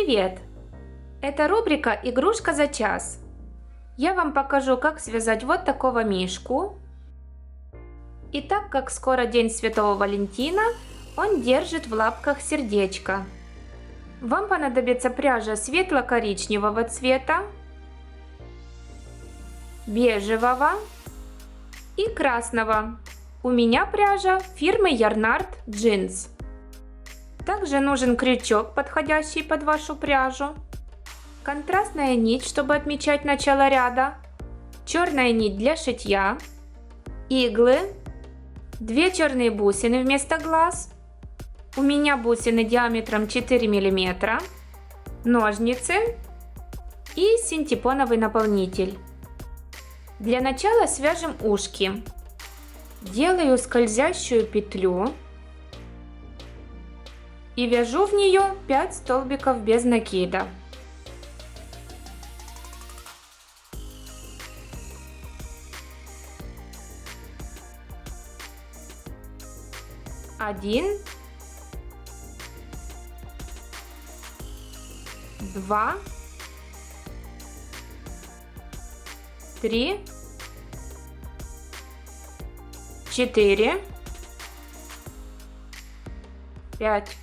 Привет! Это рубрика «Игрушка за час». Я вам покажу, как связать вот такого мишку. И так как скоро День Святого Валентина, он держит в лапках сердечко. Вам понадобится пряжа светло-коричневого цвета, бежевого и красного. У меня пряжа фирмы Yarnart Jeans. Также нужен крючок, подходящий под вашу пряжу, контрастная нить, чтобы отмечать начало ряда, черная нить для шитья, иглы, 2 черные бусины вместо глаз, у меня бусины диаметром 4 мм, ножницы и синтепоновый наполнитель. Для начала свяжем ушки. Делаю скользящую петлю и вяжу в нее 5 столбиков без накида. Один, 2, 3, 4, 5.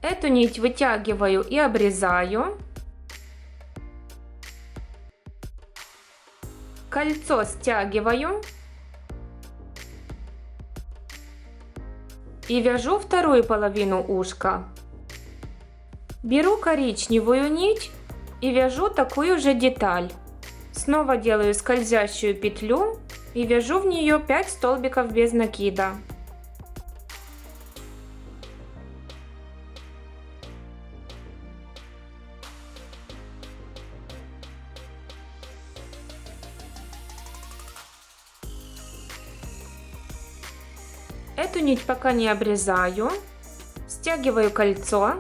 Эту нить вытягиваю и обрезаю. Кольцо стягиваю. И вяжу вторую половину ушка. Беру коричневую нить и вяжу такую же деталь. Снова делаю скользящую петлю и вяжу в нее 5 столбиков без накида. Эту нить пока не обрезаю, стягиваю кольцо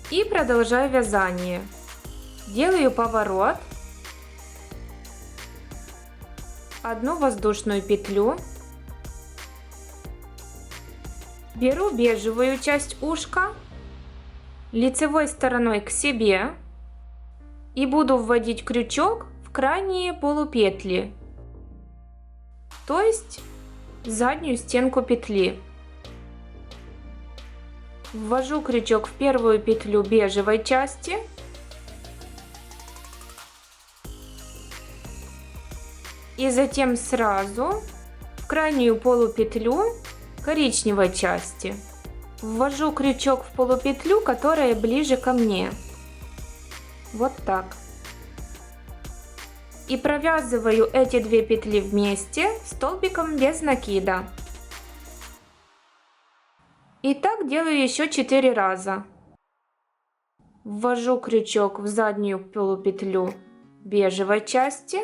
и продолжаю вязание. Делаю поворот, одну воздушную петлю, беру бежевую часть ушка лицевой стороной к себе и буду вводить крючок в крайние полупетли, то есть заднюю стенку петли. Ввожу крючок в первую петлю бежевой части и затем сразу в крайнюю полупетлю коричневой части. Ввожу крючок в полупетлю, которая ближе ко мне. Вот так. И провязываю эти 2 петли вместе столбиком без накида. И так делаю еще 4 раза. Ввожу крючок в заднюю полупетлю бежевой части.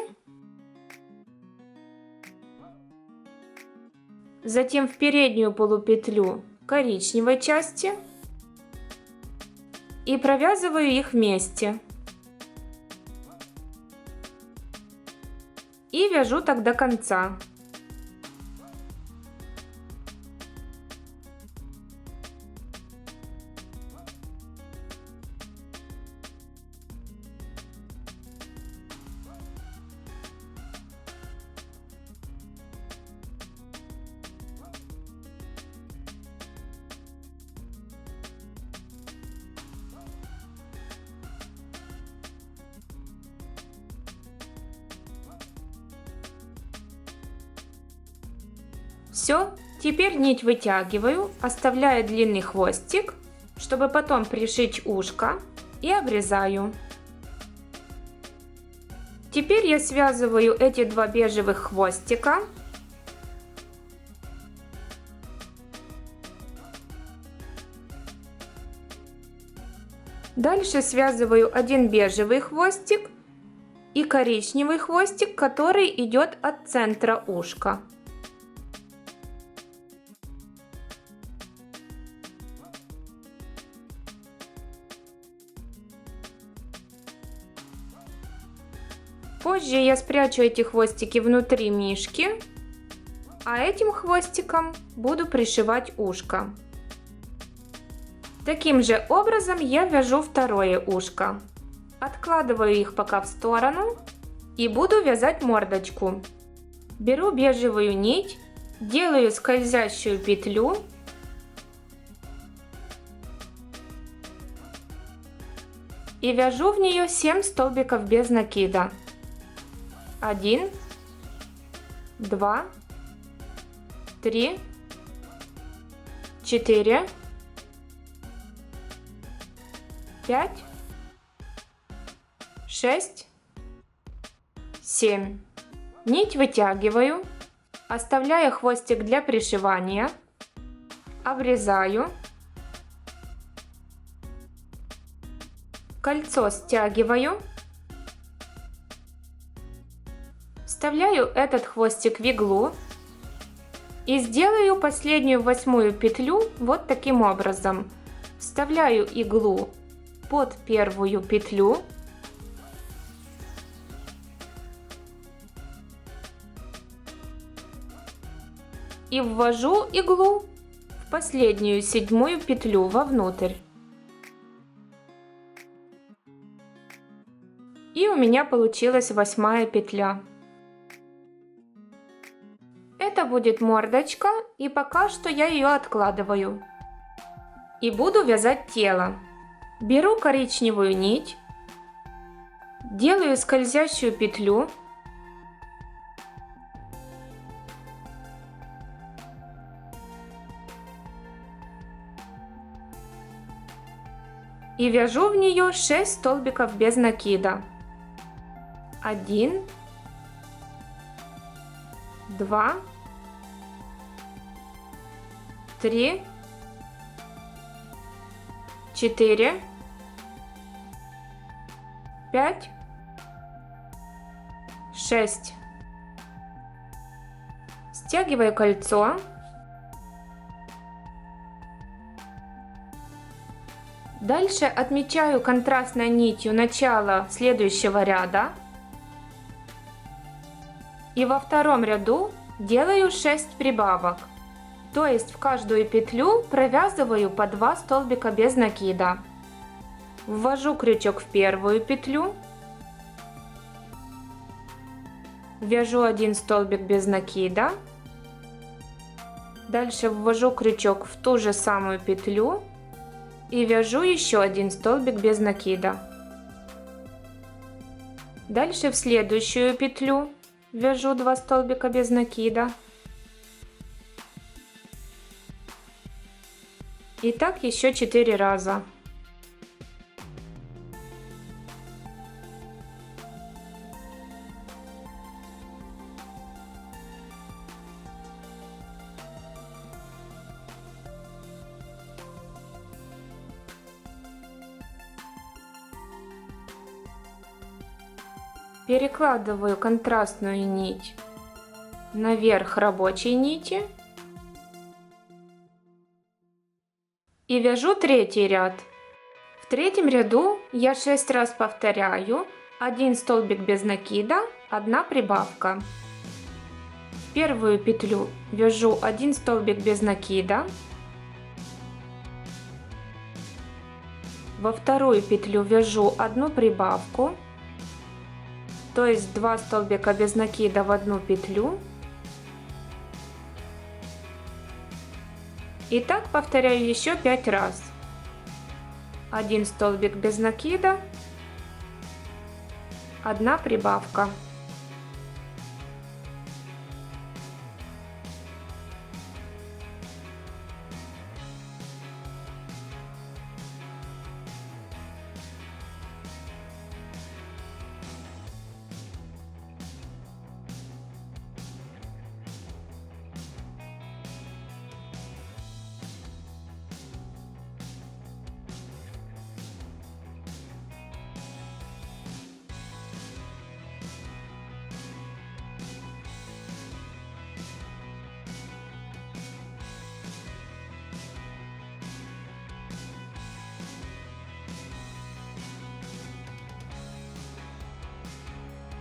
Затем в переднюю полупетлю коричневой части. И провязываю их вместе. И вяжу так до конца. Все, теперь нить вытягиваю, оставляю длинный хвостик, чтобы потом пришить ушко, и обрезаю. Теперь я связываю эти 2 бежевых хвостика. Дальше связываю один бежевый хвостик и коричневый хвостик, который идет от центра ушка. Позже я спрячу эти хвостики внутри мишки, а этим хвостиком буду пришивать ушко. Таким же образом я вяжу второе ушко. Откладываю их пока в сторону и буду вязать мордочку. Беру бежевую нить, делаю скользящую петлю и вяжу в нее 7 столбиков без накида. 1, 2, 3, 4, 5, 6, 7. Нить вытягиваю, оставляю хвостик для пришивания, обрезаю, кольцо стягиваю, вставляю этот хвостик в иглу и сделаю последнюю 8-ю петлю вот таким образом. Вставляю иглу под первую петлю, и ввожу иглу в последнюю 7-ю петлю вовнутрь. И у меня получилась 8-я петля. Это будет мордочка, и пока что я ее откладываю. И буду вязать тело. Беру коричневую нить, делаю скользящую петлю, и вяжу в нее 6 столбиков без накида. 1, 2, 3, 4, 5, 6. Стягиваю кольцо. Дальше отмечаю контрастной нитью начало следующего ряда. И во втором ряду делаю 6 прибавок. То есть в каждую петлю провязываю по 2 столбика без накида. Ввожу крючок в первую петлю. Вяжу 1 столбик без накида. Дальше ввожу крючок в ту же самую петлю. И вяжу еще 1 столбик без накида. Дальше в следующую петлю вяжу 2 столбика без накида. И так еще 4 раза. Перекладываю контрастную нить наверх рабочей нити и вяжу третий ряд. В третьем ряду я 6 раз повторяю 1 столбик без накида, 1 прибавка. В первую петлю вяжу 1 столбик без накида, во вторую петлю вяжу 1 прибавку, то есть 2 столбика без накида в 1 петлю. И так повторяю еще 5 раз. 1 столбик без накида, 1 прибавка.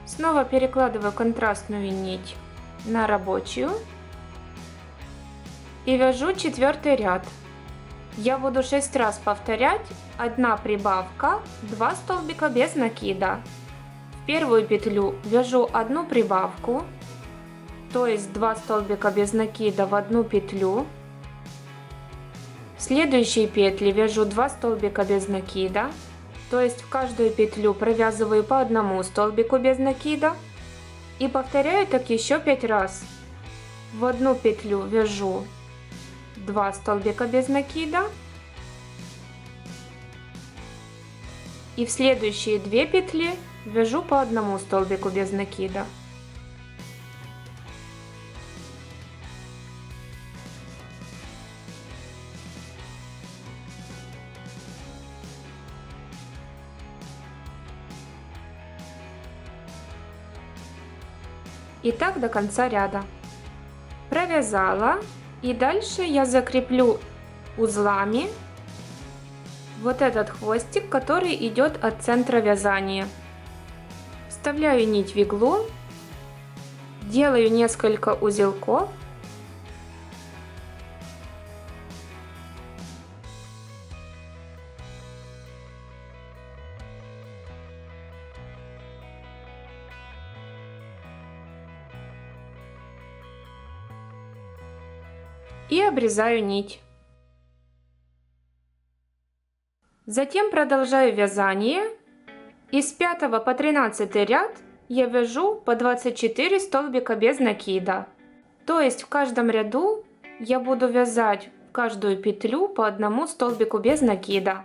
Снова перекладываю контрастную нить на рабочую и вяжу 4-й ряд. я буду 6 раз повторять: 1 прибавка, 2 столбика без накида. В первую петлю вяжу 1 прибавку, то есть 2 столбика без накида в 1 петлю. В следующие петли вяжу 2 столбика без накида, то есть в каждую петлю провязываю по 1 столбику без накида и повторяю так еще 5 раз. В 1 петлю вяжу 2 столбика без накида и в следующие 2 петли вяжу по 1 столбику без накида. И так до конца ряда. Провязала, и дальше я закреплю узлами вот этот хвостик, который идет от центра вязания. Вставляю нить в иглу, делаю несколько узелков и обрезаю нить. Затем продолжаю вязание, и с 5 по 13 ряд я вяжу по 24 столбика без накида. То есть в каждом ряду я буду вязать в каждую петлю по 1 столбику без накида.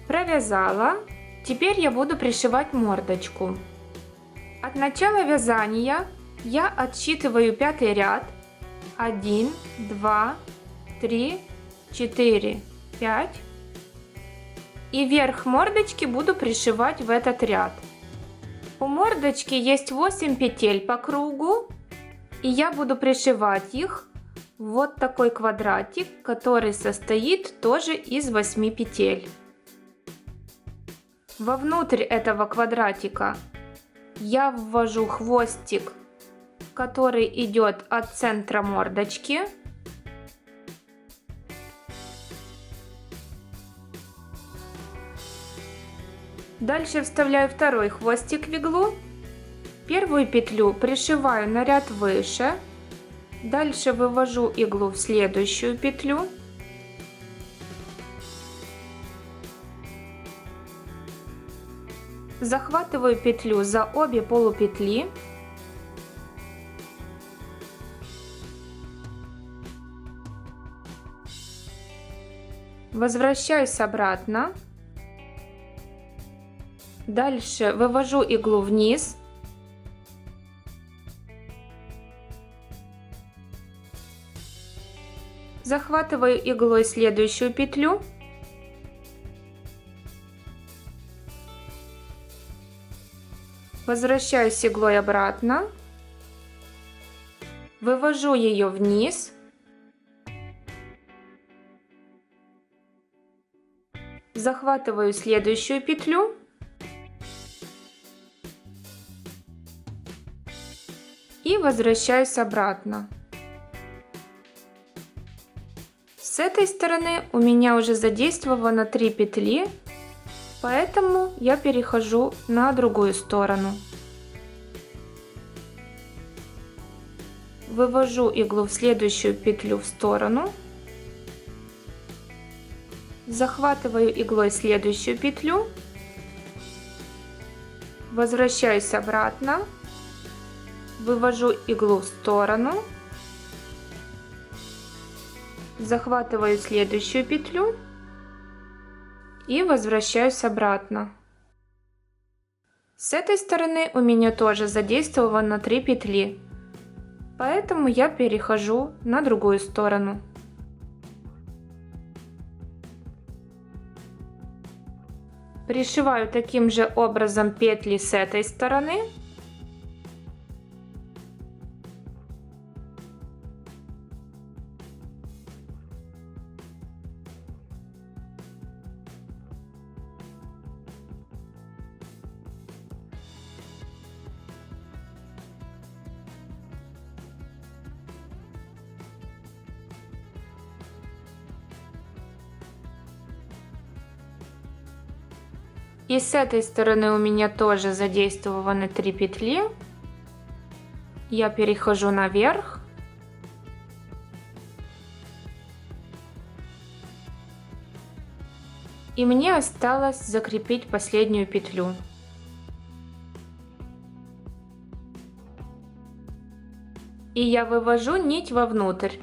Провязала. Теперь я буду пришивать мордочку. От начала вязания я отсчитываю 5-й ряд. 1, 2, 3, 4, 5. И верх мордочки буду пришивать в этот ряд. У мордочки есть 8 петель по кругу, и я буду пришивать их в вот такой квадратик, который состоит тоже из 8 петель. Вовнутрь этого квадратика я ввожу хвостик, который идет от центра мордочки. Дальше вставляю второй хвостик в иглу. Первую петлю пришиваю на ряд выше. Дальше вывожу иглу в следующую петлю. Захватываю петлю за обе полупетли. Возвращаюсь обратно. Дальше вывожу иглу вниз. Захватываю иглой следующую петлю. Возвращаюсь иглой обратно, вывожу ее вниз, захватываю следующую петлю и возвращаюсь обратно. С этой стороны у меня уже задействовано 3 петли. Поэтому я перехожу на другую сторону. Вывожу иглу в следующую петлю в сторону. Захватываю иглой следующую петлю. Возвращаюсь обратно. Вывожу иглу в сторону. Захватываю следующую петлю. И возвращаюсь обратно. С этой стороны у меня тоже задействовано 3 петли, поэтому я перехожу на другую сторону. Пришиваю таким же образом петли с этой стороны. И с этой стороны у меня тоже задействованы 3 петли. Я перехожу наверх. И мне осталось закрепить последнюю петлю. И я вывожу нить вовнутрь.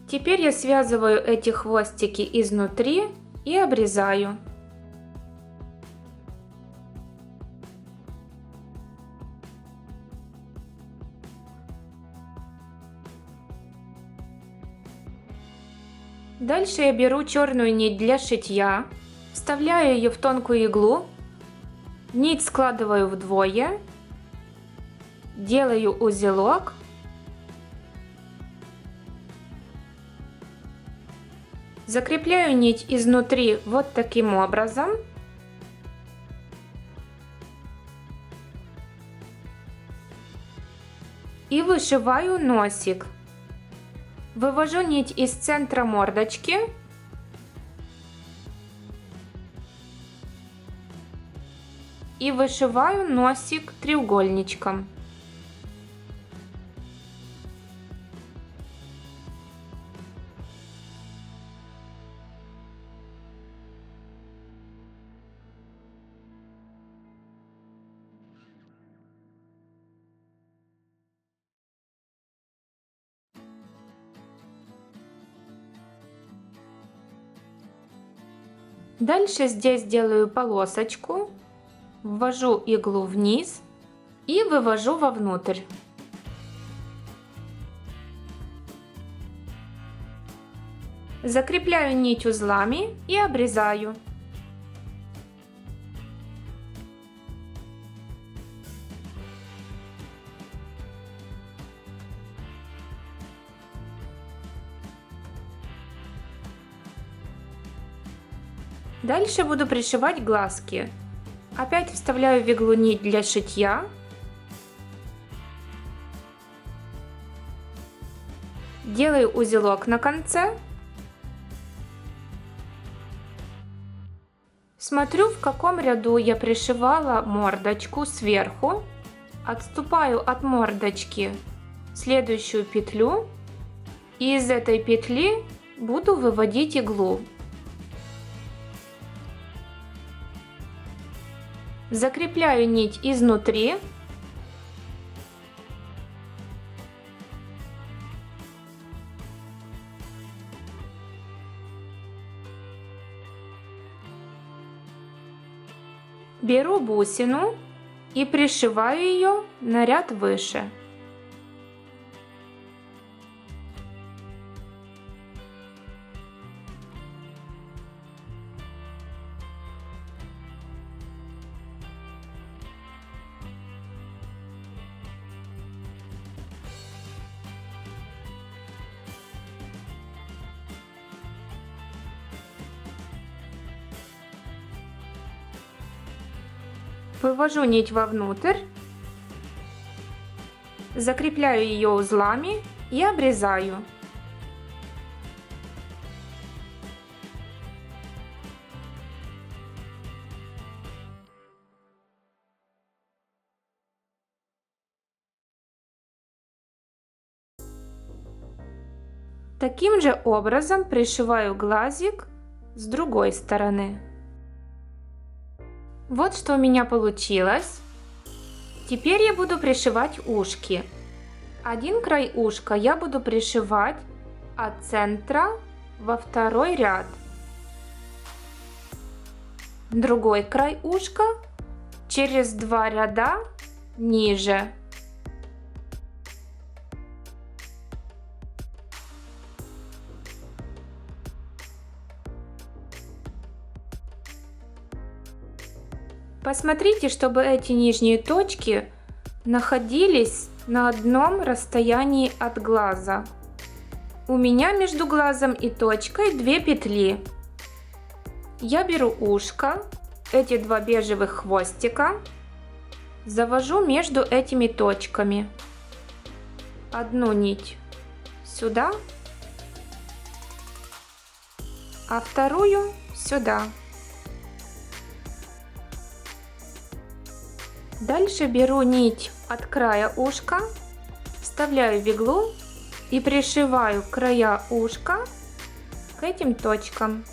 Теперь я связываю эти хвостики изнутри и обрезаю. Дальше я беру черную нить для шитья, вставляю ее в тонкую иглу, нить складываю вдвое, делаю узелок, закрепляю нить изнутри вот таким образом. И вышиваю носик. Вывожу нить из центра мордочки. И вышиваю носик треугольничком. Дальше здесь делаю полосочку, ввожу иглу вниз и вывожу вовнутрь. Закрепляю нить узлами и обрезаю. Дальше буду пришивать глазки. Опять вставляю в иглу нить для шитья. Делаю узелок на конце. Смотрю, в каком ряду я пришивала мордочку сверху. Отступаю от мордочки в следующую петлю. И из этой петли буду выводить иглу. Закрепляю нить изнутри. Беру бусину и пришиваю ее на ряд выше. Вывожу нить вовнутрь, закрепляю ее узлами и обрезаю. Таким же образом пришиваю глазик с другой стороны. Вот что у меня получилось. Теперь я буду пришивать ушки. Один край ушка я буду пришивать от центра во второй ряд. Другой край ушка через 2 ряда ниже. Посмотрите, чтобы эти нижние точки находились на одном расстоянии от глаза. У меня между глазом и точкой 2 петли. Я беру ушко, эти 2 бежевых хвостика, завожу между этими точками. Одну нить сюда, а вторую сюда. Дальше беру нить от края ушка, вставляю в иглу и пришиваю края ушка к этим точкам.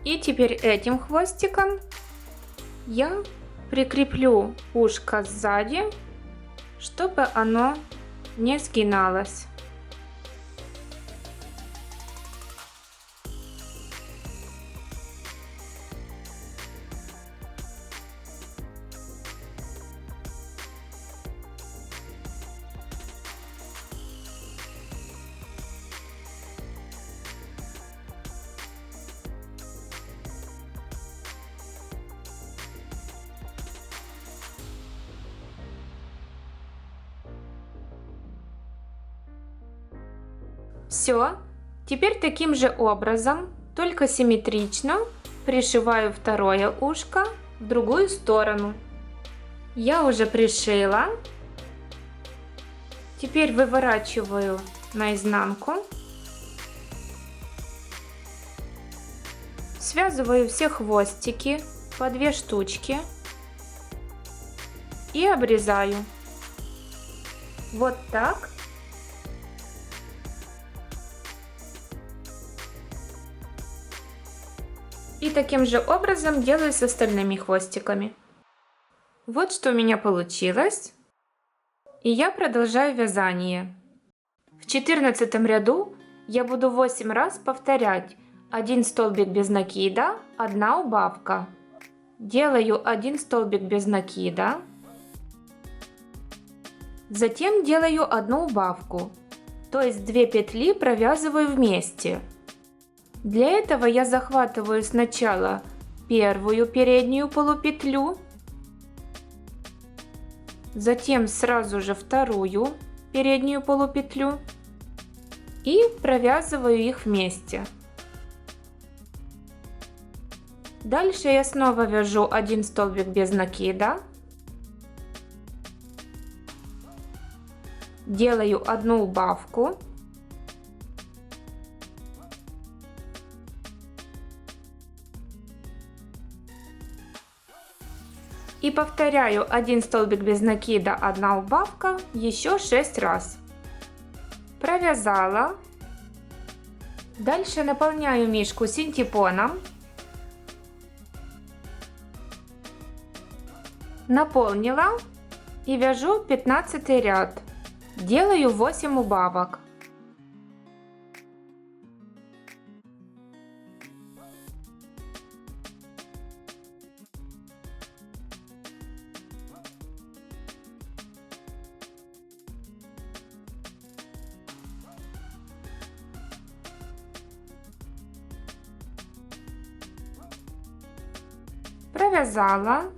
И теперь этим хвостиком я прикреплю ушко сзади, чтобы оно не сгиналось. Все, теперь таким же образом, только симметрично, пришиваю второе ушко в другую сторону. Я уже пришила. Теперь выворачиваю наизнанку. Связываю все хвостики по 2 штучки и обрезаю. Вот так. И таким же образом делаю с остальными хвостиками. Вот что у меня получилось. И я продолжаю вязание. В 14 ряду я буду 8 раз повторять 1 столбик без накида, 1 убавка. Делаю 1 столбик без накида. Затем делаю 1 убавку, то есть 2 петли провязываю вместе. Для этого я захватываю сначала первую переднюю полупетлю, затем сразу же вторую переднюю полупетлю и провязываю их вместе. Дальше я снова вяжу 1 столбик без накида, делаю 1 убавку, и повторяю 1 столбик без накида, 1 убавка еще 6 раз. Провязала. Дальше наполняю мишку синтепоном. Наполнила и вяжу 15 ряд. Делаю 8 убавок. Провязала,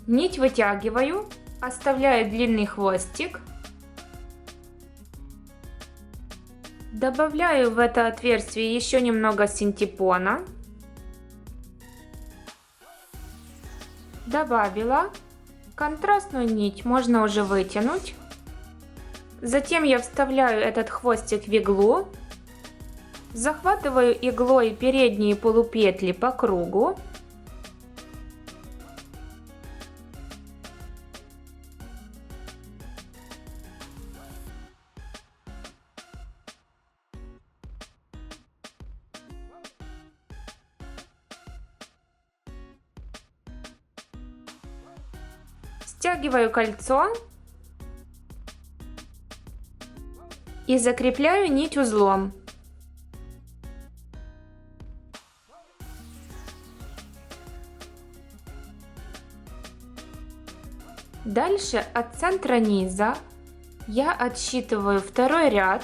нить вытягиваю, оставляю длинный хвостик, добавляю в это отверстие еще немного синтепона, добавила, контрастную нить можно уже вытянуть, затем я вставляю этот хвостик в иглу, захватываю иглой передние полупетли по кругу, стягиваю кольцо и закрепляю нить узлом. Дальше от центра низа я отсчитываю второй ряд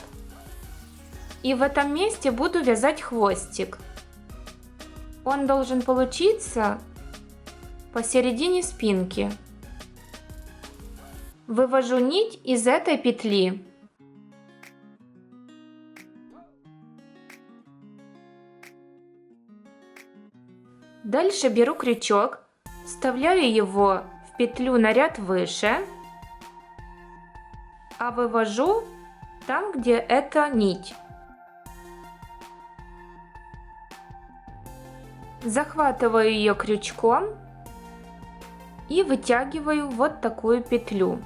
и в этом месте буду вязать хвостик. Он должен получиться посередине спинки. Вывожу нить из этой петли. Дальше беру крючок, вставляю его в петлю на ряд выше, а вывожу там, где эта нить. Захватываю ее крючком и вытягиваю вот такую петлю.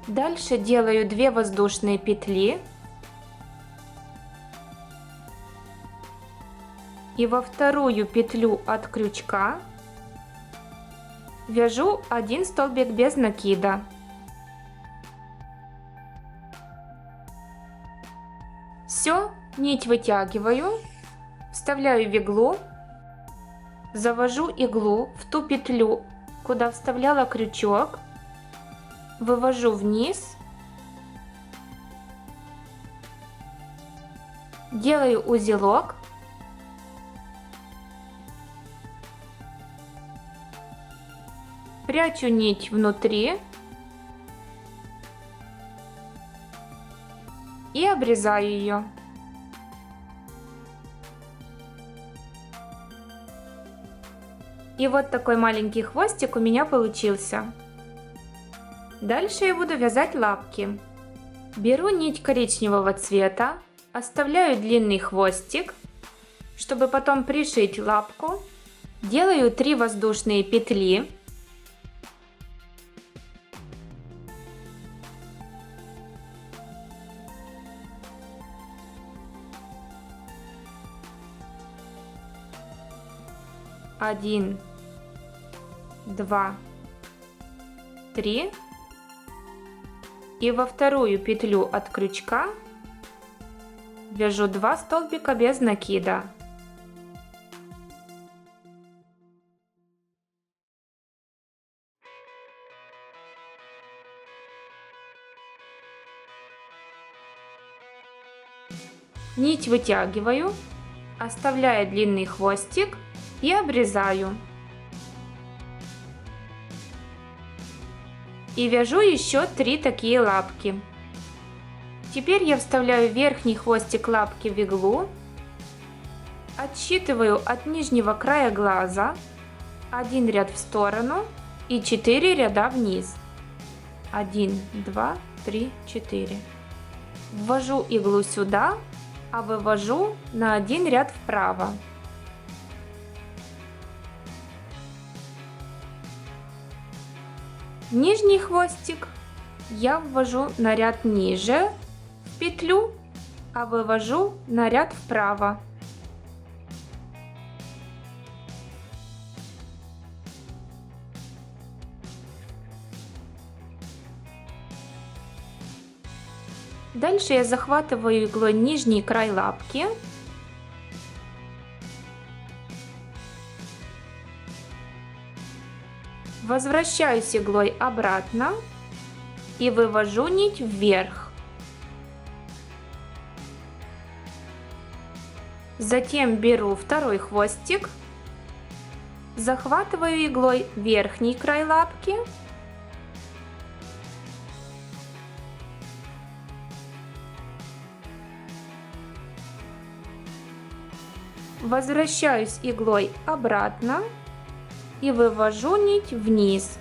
Дальше делаю 2 воздушные петли и во вторую петлю от крючка вяжу 1 столбик без накида. Все, нить вытягиваю, вставляю в иглу, завожу иглу в ту петлю, куда вставляла крючок, вывожу вниз, делаю узелок, прячу нить внутри и обрезаю ее. И вот такой маленький хвостик у меня получился. Дальше я буду вязать лапки. Беру нить коричневого цвета, оставляю длинный хвостик, чтобы потом пришить лапку. Делаю 3 воздушные петли. Один, 2, 3. И во вторую петлю от крючка вяжу 2 столбика без накида. Нить вытягиваю, оставляя длинный хвостик и обрезаю. И вяжу еще 3 такие лапки. Теперь я вставляю верхний хвостик лапки в иглу, отсчитываю от нижнего края глаза 1 ряд в сторону и 4 ряда вниз. 1, 2, 3, 4. Ввожу иглу сюда, а вывожу на 1 ряд вправо. Нижний хвостик я ввожу на ряд ниже в петлю, а вывожу на ряд вправо. Дальше я захватываю иглой нижний край лапки. Возвращаюсь иглой обратно и вывожу нить вверх. Затем беру второй хвостик, захватываю иглой верхний край лапки, возвращаюсь иглой обратно и вывожу нить вниз.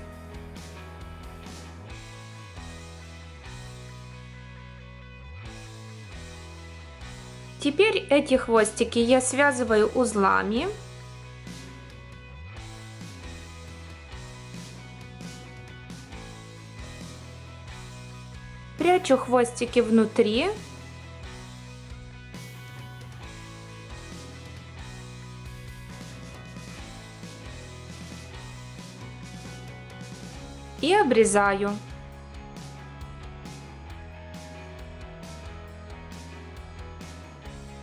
Теперь эти хвостики я связываю узлами. Прячу хвостики внутри. И обрезаю.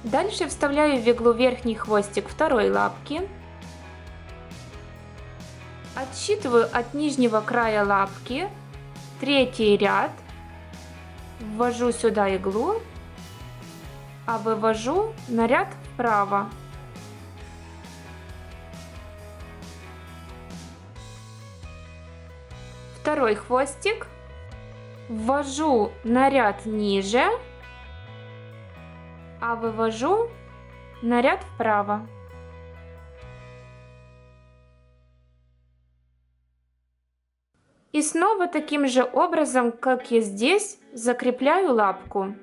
Дальше вставляю в иглу верхний хвостик второй лапки. Отсчитываю от нижнего края лапки 3-й ряд. Ввожу сюда иглу, а вывожу на ряд вправо. Второй хвостик. Ввожу на ряд ниже, а вывожу на ряд вправо. И снова таким же образом, как и здесь, закрепляю лапку.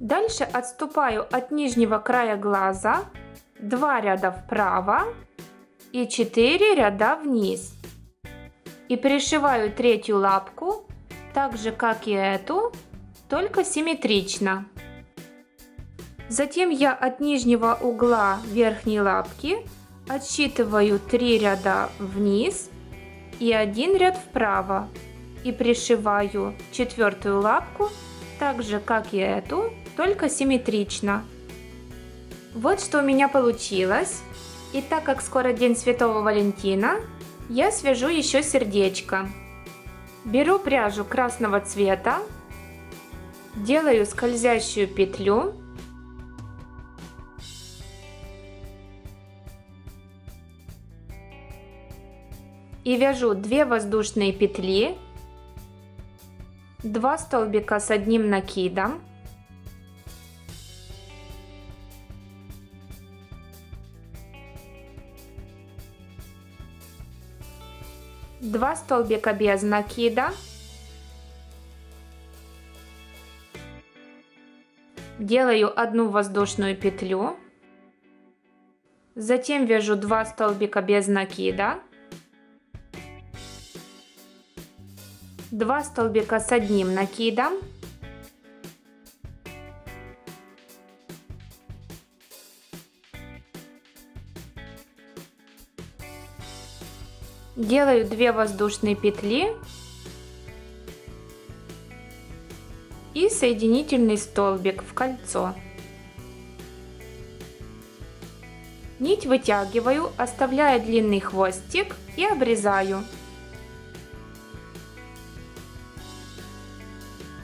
Дальше отступаю от нижнего края глаза 2 ряда вправо и 4 ряда вниз. И пришиваю третью лапку, так же как и эту, только симметрично. Затем я от нижнего угла верхней лапки отсчитываю 3 ряда вниз и 1 ряд вправо. И пришиваю четвертую лапку, так же как и эту, только симметрично. Вот что у меня получилось. И так как скоро День Святого Валентина, я свяжу еще сердечко. Беру пряжу красного цвета, делаю скользящую петлю и вяжу 2 воздушные петли, 2 столбика с одним накидом, два столбика без накида, делаю 1 воздушную петлю, затем вяжу 2 столбика без накида, 2 столбика с одним накидом, делаю 2 воздушные петли и соединительный столбик в кольцо. Нить вытягиваю, оставляя длинный хвостик и обрезаю.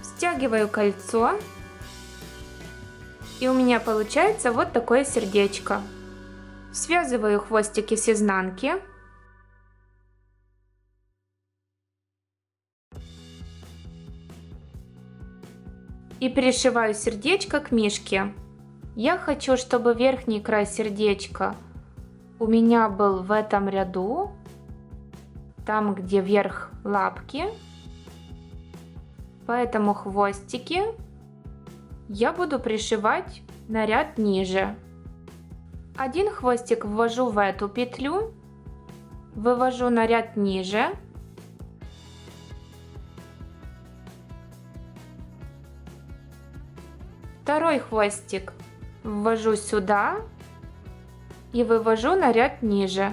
Стягиваю кольцо, и у меня получается вот такое сердечко. Связываю хвостики с изнанки. И пришиваю сердечко к мишке. Я хочу, чтобы верхний край сердечка у меня был в этом ряду, там, где верх лапки. Поэтому хвостики я буду пришивать на ряд ниже. Один хвостик ввожу в эту петлю, вывожу на ряд ниже. Второй хвостик ввожу сюда и вывожу на ряд ниже.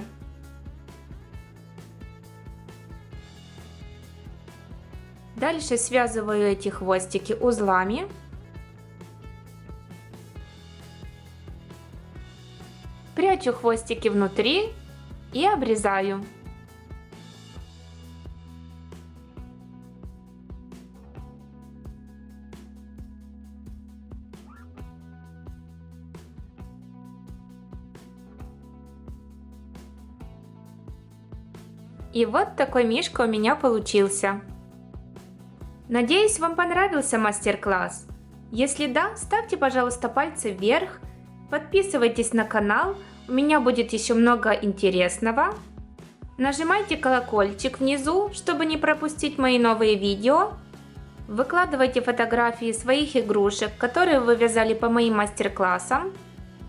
Дальше связываю эти хвостики узлами. Прячу хвостики внутри и обрезаю. И вот такой мишка у меня получился. Надеюсь, вам понравился мастер-класс. Если да, ставьте, пожалуйста, пальцы вверх, подписывайтесь на канал, у меня будет еще много интересного. Нажимайте колокольчик внизу, чтобы не пропустить мои новые видео. Выкладывайте фотографии своих игрушек, которые вы вязали по моим мастер-классам,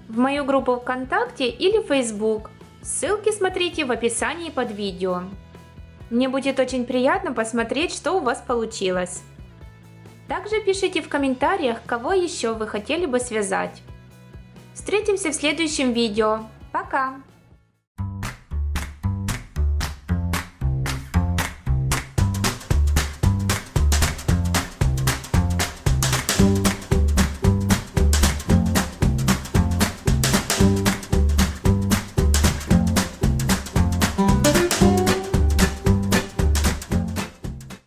в мою группу ВКонтакте или Facebook. Ссылки смотрите в описании под видео. Мне будет очень приятно посмотреть, что у вас получилось. Также пишите в комментариях, кого еще вы хотели бы связать. Встретимся в следующем видео. Пока!